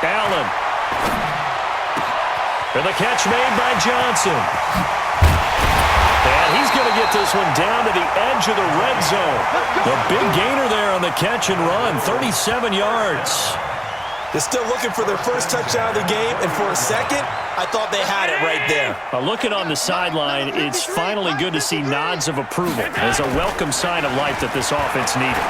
Allen. And the catch made by Johnson. And he's going to get this one down to the edge of the red zone. A big gainer there on the catch and run, 37 yards. They're still looking for their first touchdown of the game, and for a second, I thought they had it right there. Looking on the sideline, it's finally good to see nods of approval as a welcome sign of life that this offense needed.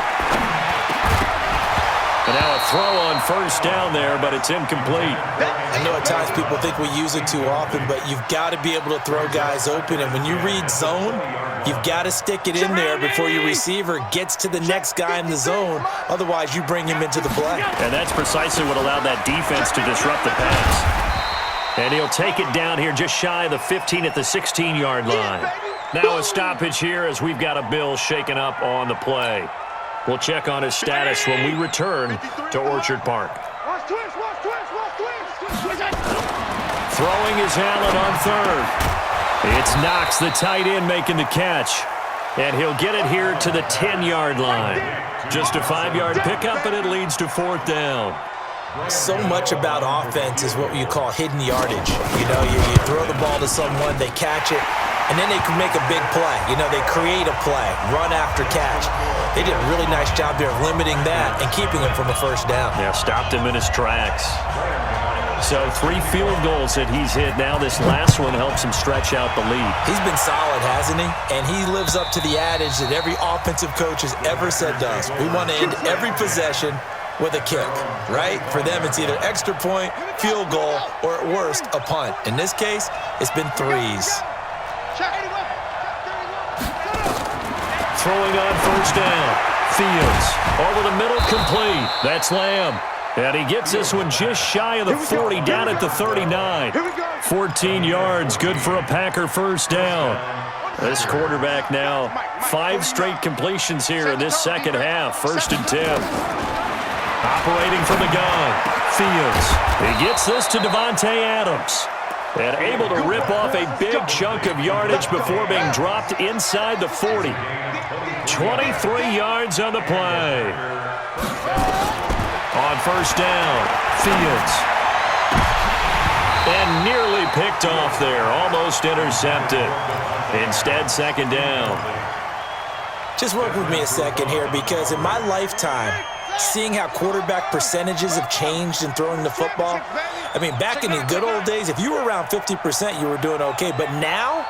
And now a throw on first down there, but it's incomplete. I know at times people think we use it too often, but you've got to be able to throw guys open. And when you read zone, you've got to stick it in there before your receiver gets to the next guy in the zone. Otherwise, you bring him into the play. And that's precisely what allowed that defense to disrupt the pass. And he'll take it down here just shy of the 15 at the 16-yard line. Now a stoppage here as we've got a Bill shaken up on the play. We'll check on his status when we return to Orchard Park. Throwing is Allen on third. It's Knox, the tight end, making the catch. And he'll get it here to the 10-yard line. Just a 5-yard pickup, and it leads to fourth down. So much about offense is what you call hidden yardage. You know, you throw the ball to someone, they catch it, and then they can make a big play. You know, they create a play, run after catch. They did a really nice job there of limiting that and keeping him from a first down. Yeah, stopped him in his tracks. So 3 field goals that he's hit now. This last one helps him stretch out the lead. He's been solid, hasn't he? And he lives up to the adage that every offensive coach has ever said to us. We want to end every possession with a kick, right? For them, it's either extra point, field goal, or at worst, a punt. In this case, it's been 3s. Throwing on first down. Fields over the middle, complete. That's Lamb. And he gets this one just shy of the 40, down at the 39. 14 yards, good for a Packer first down. This quarterback now, 5 straight completions here in this second half. 1st and 10. Operating from the gun. Fields. He gets this to Devontae Adams. And able to rip off a big chunk of yardage before being dropped inside the 40. 23 yards on the play. On first down, Fields. And nearly picked off there. Almost intercepted. Instead, second down. Just work with me a second here, because in my lifetime, seeing how quarterback percentages have changed in throwing the football, I mean, back in the good old days, if you were around 50%, you were doing okay. But now,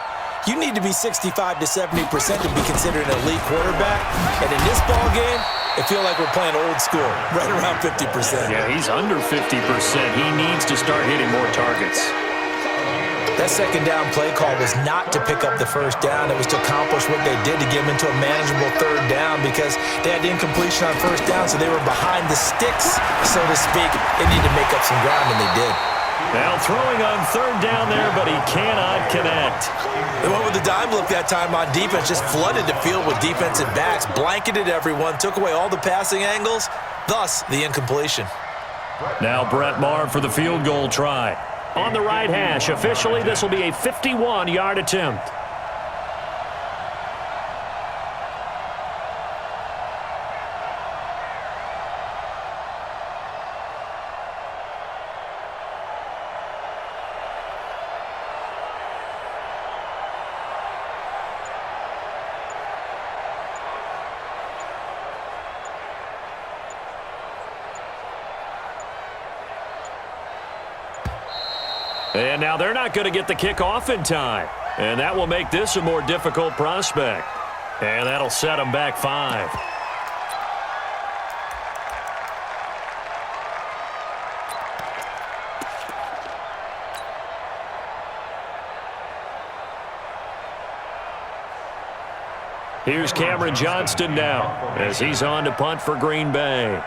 you need to be 65 to 70% to be considered an elite quarterback. And in this ball game, it feels like we're playing old school, right around 50%. Yeah, he's under 50%. He needs to start hitting more targets. That second down play call was not to pick up the first down. It was to accomplish what they did to get them into a manageable third down, because they had incompletion on first down, so they were behind the sticks, so to speak. They needed to make up some ground, and they did. Now throwing on third down there, but he cannot connect. They went with the dime look that time on defense, just flooded the field with defensive backs, blanketed everyone, took away all the passing angles, thus the incompletion. Now Brett Maher for the field goal try. On the right hash, officially this will be a 51-yard attempt. And now they're not going to get the kickoff in time. And that will make this a more difficult prospect. And that'll set them back 5. Here's Cameron Johnston now as he's on to punt for Green Bay.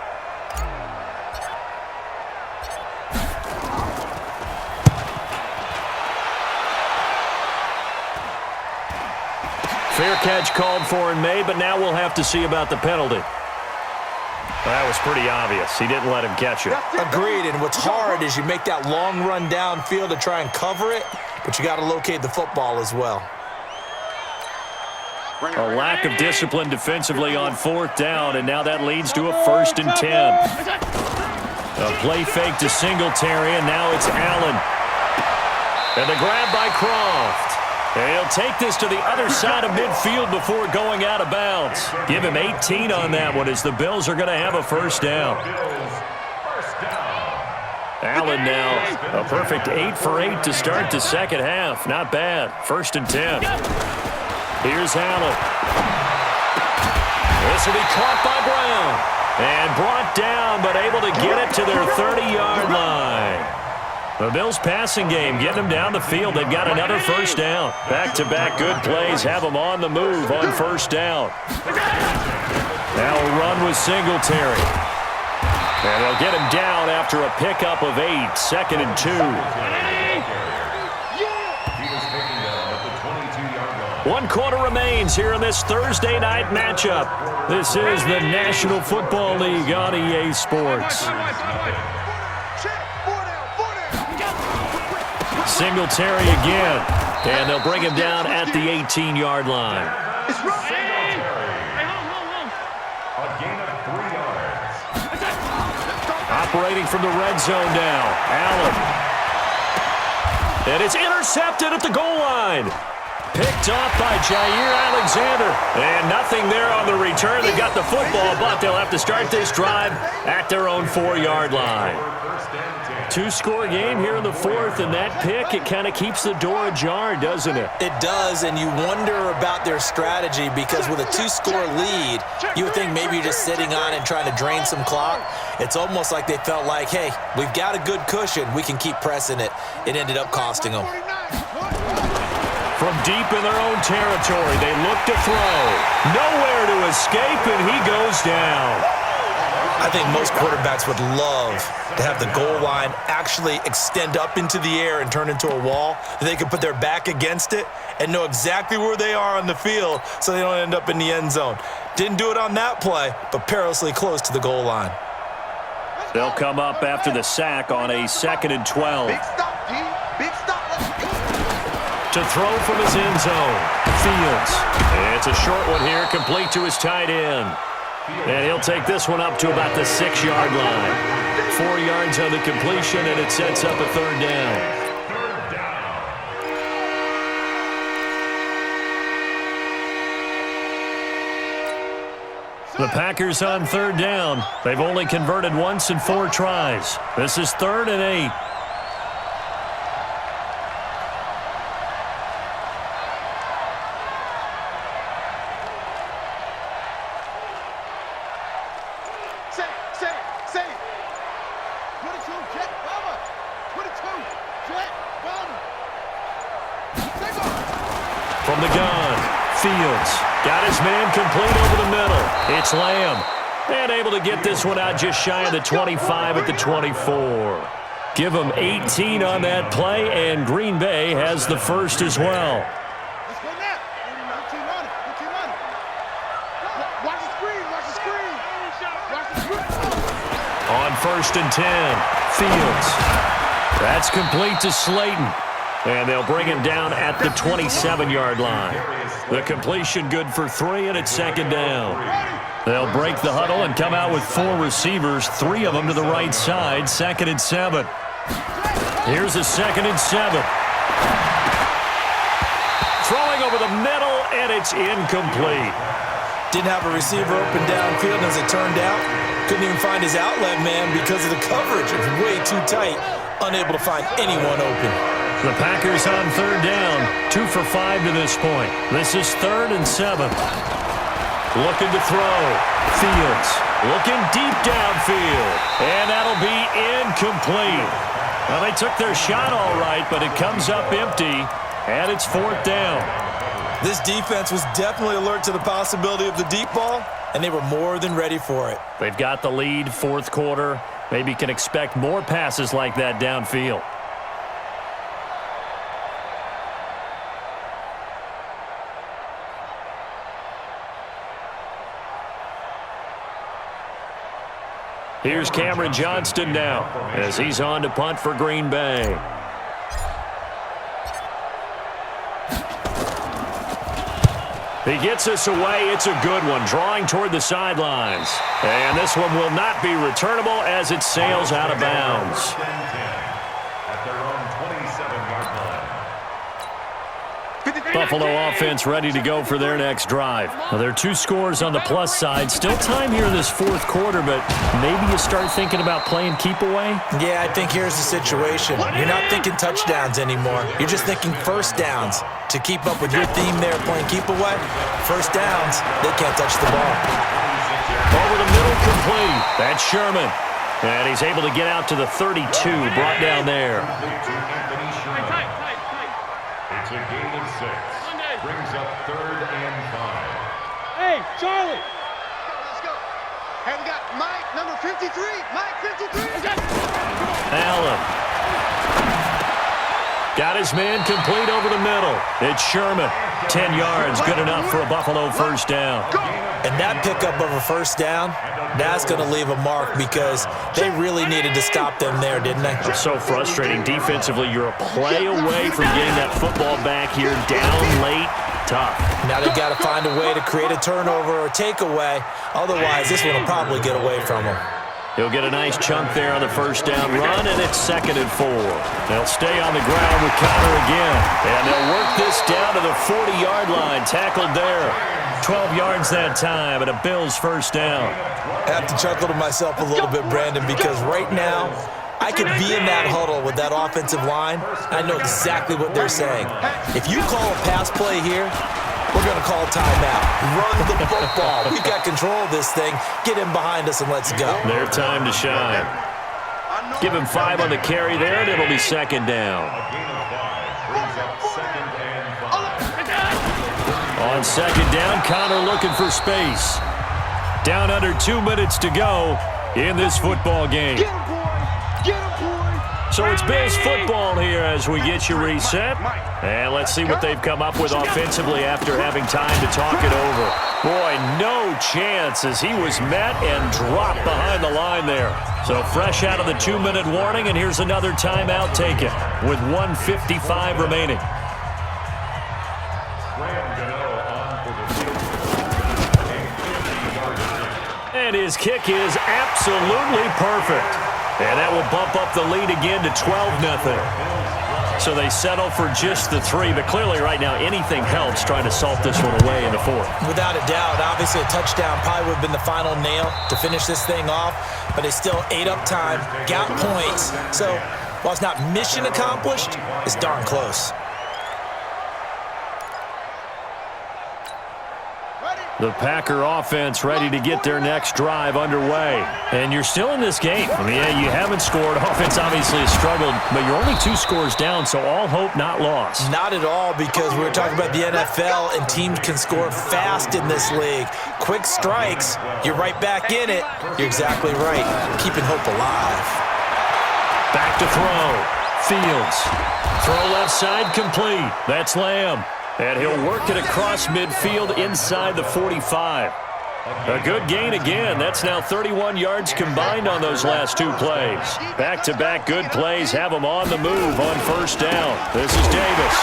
Fair catch called for and made, but now we'll have to see about the penalty. That was pretty obvious. He didn't let him catch it. Agreed, and what's hard is you make that long run downfield to try and cover it, but you got to locate the football as well. A lack of discipline defensively on fourth down, and now that leads to a 1st and 10. A play fake to Singletary, and now it's Allen. And the grab by Croft. And he'll take this to the other side of midfield before going out of bounds. Give him 18 on that one as the Bills are going to have a first down. Allen now a perfect 8 for 8 to start the second half. Not bad. 1st and 10. Here's Allen. This will be caught by Brown. And brought down, but able to get it to their 30-yard line. The Bills' passing game getting them down the field. They've got another first down. Back-to-back good plays have them on the move on first down. Now a run with Singletary. And they'll get him down after a pickup of 8. 2nd and 2. 1 quarter remains here in this Thursday night matchup. This is the National Football League on EA Sports. Singletary again, and they'll bring him down at the 18-yard line. A gain of 3 yards. Operating from the red zone now, Allen. And it's intercepted at the goal line. Picked off by Jair Alexander. And nothing there on the return. They got the football, but they'll have to start this drive at their own 4-yard line. 2-score game here in the 4th, and that pick, it kind of keeps the door ajar, doesn't it? It does, and you wonder about their strategy because with a 2-score lead, you would think maybe you're just sitting on and trying to drain some clock. It's almost like they felt like, hey, we've got a good cushion. We can keep pressing it. It ended up costing them. From deep in their own territory, they look to throw. Nowhere to escape, and he goes down. I think most quarterbacks would love to have the goal line actually extend up into the air and turn into a wall. They can put their back against it and know exactly where they are on the field so they don't end up in the end zone. Didn't do it on that play, but perilously close to the goal line. They'll come up after the sack on a 2nd and 12. Big stop, G. Big stop. To throw from his end zone, Fields. It's a short one here, complete to his tight end. And he'll take this one up to about the 6-yard line. 4 yards on the completion, and it sets up a 3rd down. The Packers on 3rd down. They've only converted once in 4 tries. This is 3rd and 8. From the gun, Fields got his man complete over the middle. It's Lamb, and able to get this one out just shy of the 25 at the 24. Give him 18 on that play, and Green Bay has the first as well. Let's go now. Watch the screen. Watch the screen. Watch the screen. On 1st and 10, Fields. That's complete to Slayton. And they'll bring him down at the 27-yard line. The completion good for 3, and it's 2nd down. They'll break the huddle and come out with 4 receivers, 3 of them to the right side, 2nd and 7. Here's a 2nd and 7. Throwing over the middle, and it's incomplete. Didn't have a receiver open downfield, and as it turned out, couldn't even find his outlet man because of the coverage. It was way too tight, unable to find anyone open. The Packers on 3rd down, 2 for 5 to this point. This is 3rd and 7. Looking to throw. Fields looking deep downfield. And that'll be incomplete. Well, they took their shot all right, but it comes up empty, and it's 4th down. This defense was definitely alert to the possibility of the deep ball, and they were more than ready for it. They've got the lead, 4th quarter. Maybe can expect more passes like that downfield. Here's Cameron Johnston now as he's on to punt for Green Bay. He gets us away. It's a good one, drawing toward the sidelines. And this one will not be returnable as it sails out of bounds. Buffalo offense ready to go for their next drive. Now, there are 2 scores on the plus side. Still time here in this 4th quarter, but maybe you start thinking about playing keep away? Yeah, I think here's the situation. You're not thinking touchdowns anymore. You're just thinking first downs. To keep up with your theme there playing keep away, first downs, they can't touch the ball. Over the middle, complete. That's Sherman. And he's able to get out to the 32, brought down there. It's a gain of 6. Brings up 3rd and 5. Hey, Charlie. Let's go. Hey, we got Mike, number 53. Mike, 53. Allen. Got his man complete over the middle. It's Sherman. 10 yards, good enough for a Buffalo first down. And that pickup of a first down, that's going to leave a mark because they really needed to stop them there, didn't they? It's so frustrating. Defensively, you're a play away from getting that football back here. Down late, tough. Now they've got to find a way to create a turnover or takeaway. Otherwise, this one will probably get away from them. He'll get a nice chunk there on the first down run, and it's 2nd and 4. They'll stay on the ground with Connor again. And they'll work this down to the 40-yard line. Tackled there. 12 yards that time, and a Bills first down. I have to chuckle to myself a little bit, Brandon, because right now, I could be in that huddle with that offensive line. I know exactly what they're saying. If you call a pass play here, we're going to call timeout. Run the football. We've got control of this thing. Get him behind us and let's go. Their time to shine. Give him 5 on the carry there, and it'll be 2nd down. On 2nd down, Connor looking for space. Down under 2 minutes to go in this football game. Get him, boy. Get him, boy. So it's Bills football here as we get you reset. And let's see what they've come up with offensively after having time to talk it over. Boy, no chance as he was met and dropped behind the line there. So fresh out of the 2-minute warning, and here's another timeout taken with 1:55 remaining. And his kick is absolutely perfect. And that will bump up the lead again to 12-0. So they settle for just the 3, but clearly right now anything helps trying to salt this one away in the 4th. Without a doubt, obviously a touchdown probably would have been the final nail to finish this thing off, but they still ate up time, got points. So while it's not mission accomplished, it's darn close. The Packer offense ready to get their next drive underway. And you're still in this game. I mean, yeah, you haven't scored. Offense obviously has struggled, but you're only 2 scores down, so all hope not lost. Not at all, because we're talking about the NFL, and teams can score fast in this league. Quick strikes, you're right back in it. You're exactly right. Keeping hope alive. Back to throw. Fields. Throw left side complete. That's Lamb. And he'll work it across midfield inside the 45. A good gain again. That's now 31 yards combined on those last 2 plays. Back-to-back good plays have him on the move on first down. This is Davis.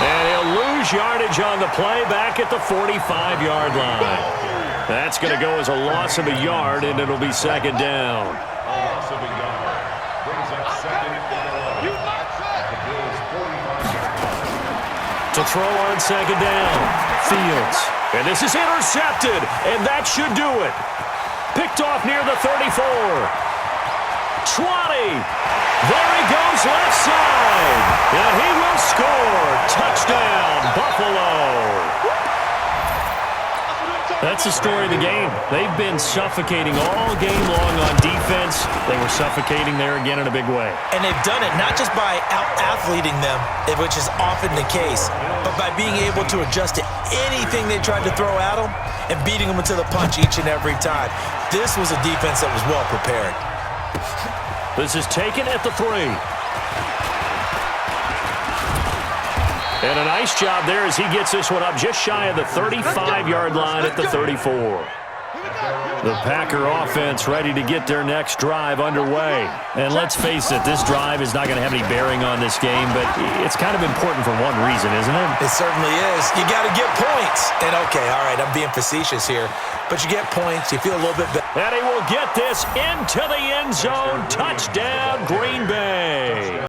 And he'll lose yardage on the play back at the 45-yard line. That's going to go as a loss of a yard, and it'll be 2nd down. Loss of a yard. Brings up 2nd and 11. To throw on 2nd down. Fields. And this is intercepted, and that should do it. Picked off near the 34. 20. There he goes left side. And he will score. Touchdown, Buffalo. That's the story of the game. They've been suffocating all game long on defense. They were suffocating there again in a big way. And they've done it not just by out-athleting them, which is often the case, but by being able to adjust to anything they tried to throw at them and beating them to the punch each and every time. This was a defense that was well prepared. This is taken at the 3. And a nice job there as he gets this one up just shy of the 35-yard line at the 34. The Packer offense ready to get their next drive underway. And let's face it, this drive is not going to have any bearing on this game, but it's kind of important for one reason, isn't it? It certainly is. You got to get points. And, okay, all right, I'm being facetious here, but you get points, you feel a little bit better. And he will get this into the end zone. Touchdown, Green Bay.